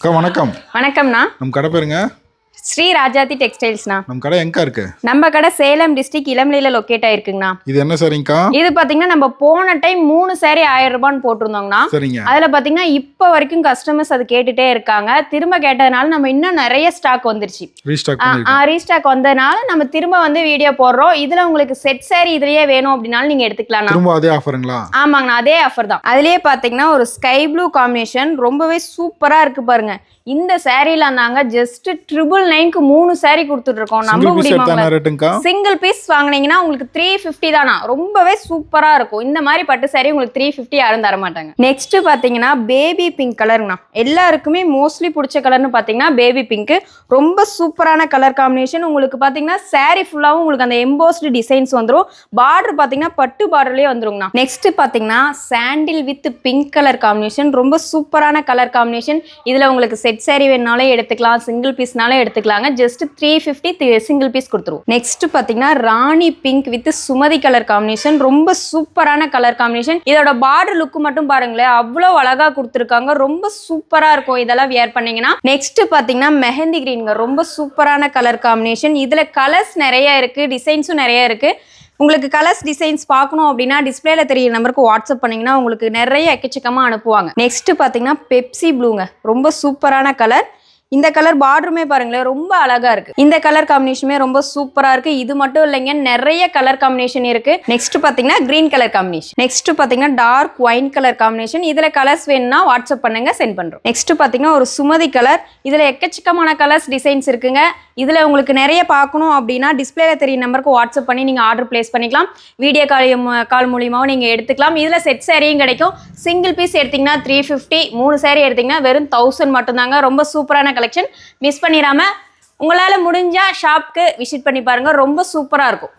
அக்கா வணக்கம். வணக்கம்ண்ணா. நம்ம கடை பேருங்க? ஸ்ரீ ராஜாத்தி டெக்ஸ்டைல்ஸ்ண்ணா. நம்ம கடை எங்க இருக்கு? நம்ம கடை சேலம் டிஸ்ட்ரிக்ட் இளம்பிள்ளையில லொக்கேட் ஆயிருக்குங்கண்ணா. இது என்ன சரிங்கக்கா? இது பாத்தீங்கன்னா நம்ம போன டைம் 3 saree 1000 ரூபான்னு போட்டிருந்தோங்கண்ணா. சரிங்க. அதுல பாத்தீங்கன்னா இப்ப வரைக்கும் கஸ்டமர்ஸ் அது கேட்டுட்டே இருக்காங்க. திரும்ப கேட்டதுனால நம்ம இன்னும் நிறைய ஸ்டாக் வந்துருச்சு. ரீஸ்டாக் வந்ததுனால நம்ம திரும்ப வந்து வீடியோ போடுறோம். இதுல உங்களுக்கு செட் saree இதுலயே வேணும் அப்படின்னாலும் நீங்க எடுத்துக்கலாம். திரும்ப அதே ஆஃபருங்களா? ஆமாங்கண்ணா, அதே ஆஃபர் தான். அதுலயே பாத்தீங்கன்னா ஒரு ஸ்கை ப்ளூ காம்பினேஷன் ரொம்பவே சூப்பரா இருக்கு பாருங்க. இந்த சாரீல நாங்க ஜஸ்ட் 999க்கு 3 saree கொடுத்துட்டு இருக்கோம். நம்ப முடியுமா? சிங்கிள் பீஸ் வாங்குனீங்கன்னா உங்களுக்கு 350 தானா. ரொம்பவே சூப்பரா இருக்கும். இந்த மாதிரி பட்டு saree உங்களுக்கு 350 யாரும் தர மாட்டாங்க. நெக்ஸ்ட் பாத்தீங்கன்னா பேபி பிங்க் கலர்னா எல்லாருக்குமே மோஸ்ட்லி பிடிச்ச கலர்னு பாத்தீங்கன்னா பேபி பிங்க். ரொம்ப சூப்பரான கலர் காம்பினேஷன். உங்களுக்கு பாத்தீங்கன்னா saree ஃபுல்லாவும் உங்களுக்கு அந்த எம்போஸ்டு டிசைன்ஸ் வந்துரும். பார்டர் பாத்தீங்கன்னா பட்டு பார்டர்லயே வந்துருங்கண்ணா. நெக்ஸ்ட் பாத்தீங்கன்னா சாண்டில் வித் பிங்க் கலர் காம்பினேஷன். ரொம்ப சூப்பரான கலர் காம்பினேஷன். இதுல உங்களுக்கு செட் saree வேணாலே எடுத்துக்கலாம், சிங்கிள் பீஸ்னாலே எடுத்துக்கலாங்க. ஜஸ்ட் 350 சிங்கிள் பீஸ் கொடுத்துருவோம். நெக்ஸ்ட் பாத்தீங்கன்னா ராணி பிங்க் வித் சுமதி கலர் காம்பினேஷன். ரொம்ப சூப்பரான கலர் காம்பினேஷன். இதோட பார்டர் லுக் மட்டும் பாருங்களேன், அவ்வளவு அழகா கொடுத்துருக்காங்க. ரொம்ப சூப்பரா இருக்கும் இதெல்லாம் வியர் பண்ணீங்கன்னா. நெக்ஸ்ட் பாத்தீங்கன்னா மெஹந்தி கிரீன்ங்க. ரொம்ப சூப்பரான கலர் காம்பினேஷன். இதுல கலர்ஸ் நிறைய இருக்கு, டிசைன்ஸும் நிறைய இருக்கு. உங்களுக்கு கலர்ஸ் டிசைன்ஸ் பார்க்கணும் அப்படின்னா டிஸ்பிளேல தெரிய நம்பருக்கு வாட்ஸ்அப் பண்ணீங்கன்னா உங்களுக்கு நிறைய எக்கச்சக்கமா அனுப்புவாங்க. நெக்ஸ்ட் பாத்தீங்கன்னா பெப்சி ப்ளூங்க. ரொம்ப சூப்பரான கலர். இந்த கலர் பார்டருமே பாருங்களேன் ரொம்ப அழகா இருக்கு. இந்த கலர் காம்பினேஷனுமே ரொம்ப சூப்பரா இருக்கு. இது மட்டும் இல்லைங்க, நிறைய கலர் காம்பினேஷன் இருக்கு. நெக்ஸ்ட் பாத்தீங்கன்னா கிரீன் கலர் காம்பினேஷன். நெக்ஸ்ட் பாத்தீங்கன்னா டார்க் ஒயின் கலர் காம்பினேஷன். இதுல கலர்ஸ் வேணும்னா வாட்ஸ்அப் பண்ணுங்க, சென்ட் பண்றோம். நெக்ஸ்ட் பாத்தீங்கன்னா ஒரு சுமதி கலர். இதுல எக்கச்சக்கமான கலர்ஸ் டிசைன்ஸ் இருக்குங்க. இதுல உங்களுக்கு நிறைய பார்க்கணும் அப்படின்னா டிஸ்பிளேல தெரிய நம்பருக்கு வாட்ஸ்அப் பண்ணி நீங்க ஆர்டர் பிளேஸ் பண்ணிக்கலாம். வீடியோ கால் மூலியமாவும் நீங்க எடுத்துக்கலாம். இதுல செட் சாரியும் கிடைக்கும். சிங்கிள் பீஸ் எடுத்தீங்கன்னா 350, 3 saree எடுத்தீங்கன்னா வெறும் 1000 மட்டும்தாங்க. ரொம்ப சூப்பரான கலெக்ஷன். மிஸ் பண்ணிடாம உங்களால முடிஞ்சா ஷாப்க்கு விசிட் பண்ணி பாருங்க. ரொம்ப சூப்பரா இருக்கும்.